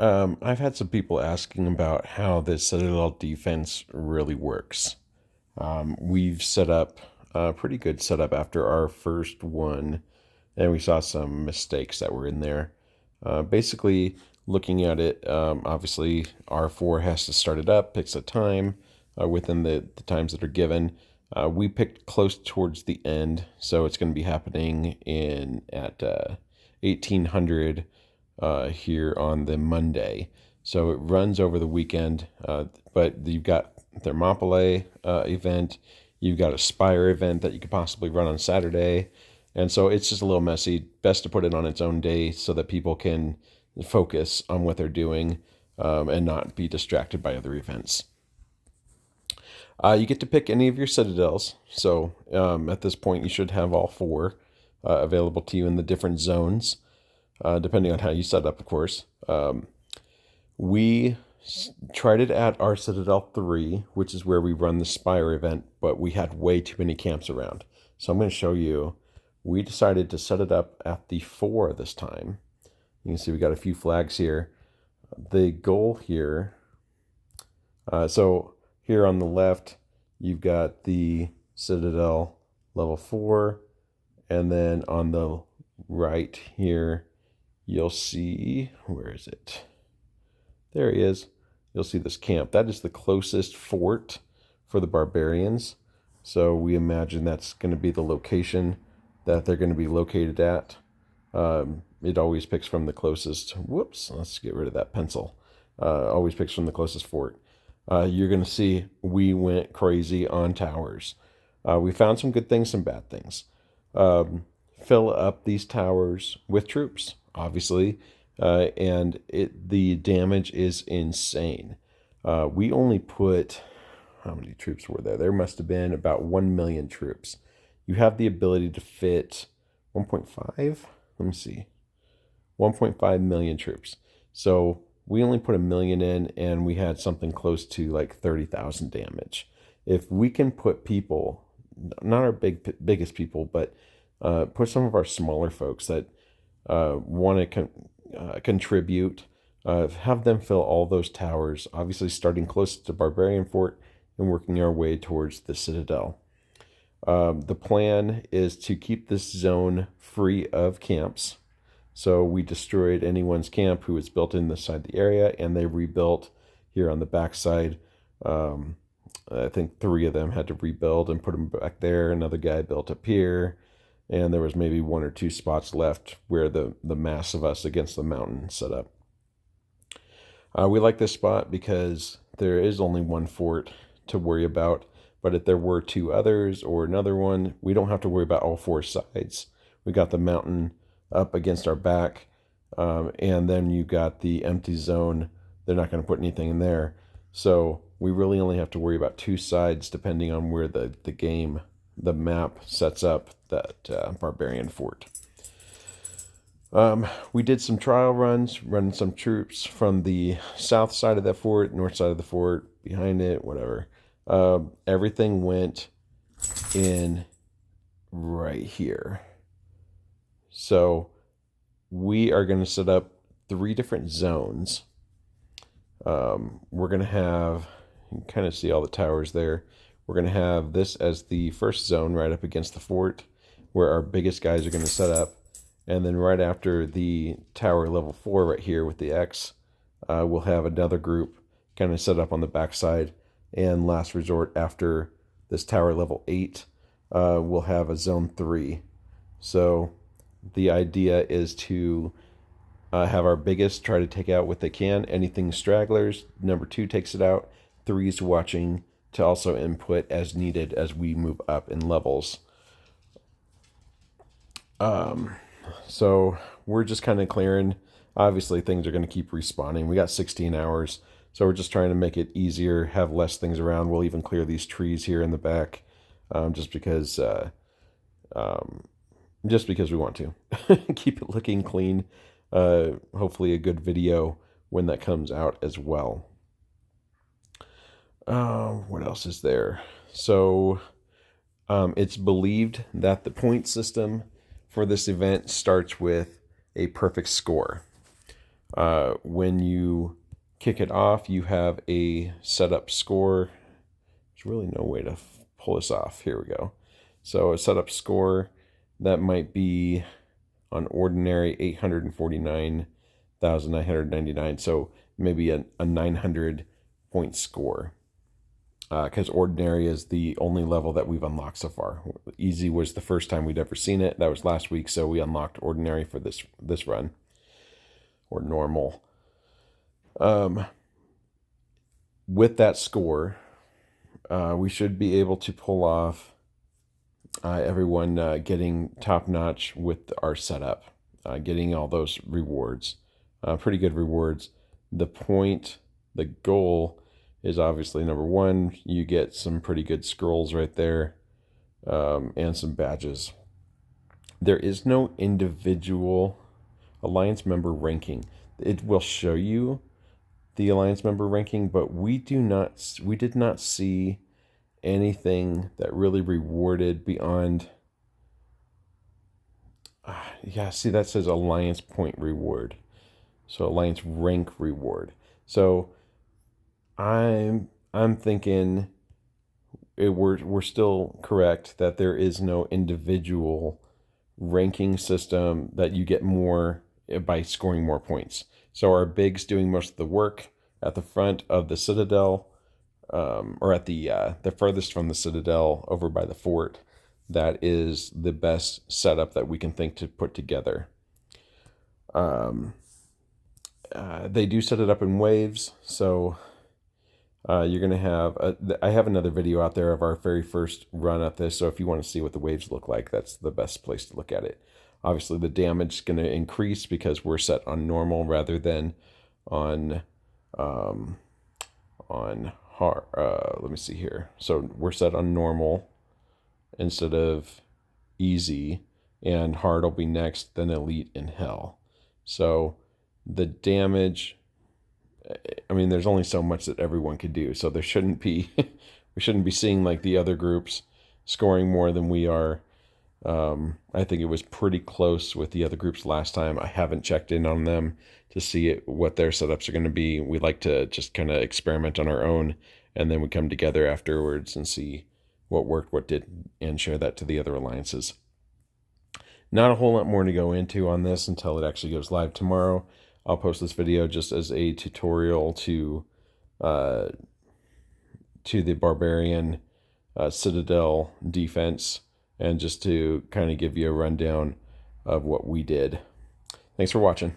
I've had some people asking about how the Citadel defense really works. We've set up a pretty good setup after our first one, and we saw some mistakes that were in there. Basically, looking at it, obviously R4 has to start it up, picks a time within the times that are given. We picked close towards the end, so it's going to be happening in at 1800 here on the Monday. So it runs over the weekend, but you've got Thermopylae event, you've got a Spire event that you could possibly run on Saturday. And so it's just a little messy. Best to put it on its own day so that people can focus on what they're doing and not be distracted by other events. You get to pick any of your citadels. So at this point, you should have all four available to you in the different zones, depending on how you set up, of course. We tried it at our Citadel 3, which is where we run the Spire event, but we had way too many camps around. So I'm going to show you. We decided to set it up at the 4 this time. You can see we got a few flags here. The goal here, so here on the left, you've got the Citadel level 4, and then on the right here, you'll see, where is it? There he is. You'll see this camp. That is the closest fort for the barbarians. So we imagine that's going to be the location that they're going to be located at. It always picks from the closest. Whoops, let's get rid of that pencil. Always picks from the closest fort. You're going to see we went crazy on towers. We found some good things, some bad things. Fill up these towers with troops, obviously, and the damage is insane. We only put, how many troops were there? There must have been about 1 million troops. You have the ability to fit 1.5, let me see, 1.5 million troops. So we only put 1 million in, and we had something close to like 30,000 damage. If we can put people, not our biggest people, but put some of our smaller folks that want to contribute, have them fill all those towers, obviously starting closest to Barbarian Fort and working our way towards the Citadel. The plan is to keep this zone free of camps. So we destroyed anyone's camp who was built in this side of the area, and they rebuilt here on the backside. I think 3 of them had to rebuild and put them back there. Another guy built up here, and there was maybe 1 or 2 spots left where the mass of us against the mountain set up. We like this spot because there is only 1 fort to worry about, but if there were 2 others or another one, we don't have to worry about all 4 sides. We got the mountain up against our back, and then you got the empty zone. They're not going to put anything in there. So we really only have to worry about 2 sides depending on where the map sets up that barbarian fort. We did some trial runs, running some troops from the south side of that fort, north side of the fort, behind it, whatever. Everything went in right here. So we are going to set up 3 different zones. We're going to have, you can kind of see all the towers there. We're going to have this as the first zone right up against the fort, where our biggest guys are going to set up. And then right after the tower level 4 right here with the X, we'll have another group kind of set up on the backside. And last resort, after this tower level 8, we'll have a zone 3. So the idea is to have our biggest try to take out what they can. Anything stragglers, number 2 takes it out. 3's watching to also input as needed as we move up in levels. So we're just kind of clearing. Obviously, things are going to keep respawning. We got 16 hours, so we're just trying to make it easier, have less things around. We'll even clear these trees here in the back, just because we want to keep it looking clean. Hopefully, a good video when that comes out as well. What else is there? So it's believed that the point system for this event starts with a perfect score. When you kick it off, you have a setup score. There's really no way to pull this off. Here we go. So a setup score that might be on ordinary 849,999. So maybe a 900 point score. Because ordinary is the only level that we've unlocked so far. Easy was the first time we'd ever seen it. That was last week, so we unlocked ordinary for this run, or normal. With that score, we should be able to pull off everyone getting top notch with our setup, getting all those rewards, pretty good rewards. The goal is obviously number one, you get some pretty good scrolls right there, and some badges. There is no individual alliance member ranking. It will show you the alliance member ranking, but we did not see anything that really rewarded beyond. Yeah, see, that says alliance point reward, so alliance rank reward. So I'm thinking we're still correct that there is no individual ranking system that you get more by scoring more points. So our big's doing most of the work at the front of the Citadel, or at the furthest from the Citadel over by the fort. That is the best setup that we can think to put together. They do set it up in waves, so you're going to have I have another video out there of our very first run at this, so if you want to see what the waves look like, that's the best place to look at it. Obviously the damage is going to increase because we're set on normal rather than on hard. Let me see here. So we're set on normal instead of easy, and hard will be next, then elite and hell. So the damage, I mean, there's only so much that everyone could do, so there shouldn't be we shouldn't be seeing like the other groups scoring more than we are. I think it was pretty close with the other groups last time. I haven't checked in on them to see what their setups are going to be. We like to just kind of experiment on our own, and then we come together afterwards and see what worked, what didn't, and share that to the other alliances. Not a whole lot more to go into on this until it actually goes live tomorrow. I'll post this video just as a tutorial to the Barbarian Citadel Defense, and just to kind of give you a rundown of what we did. Thanks for watching.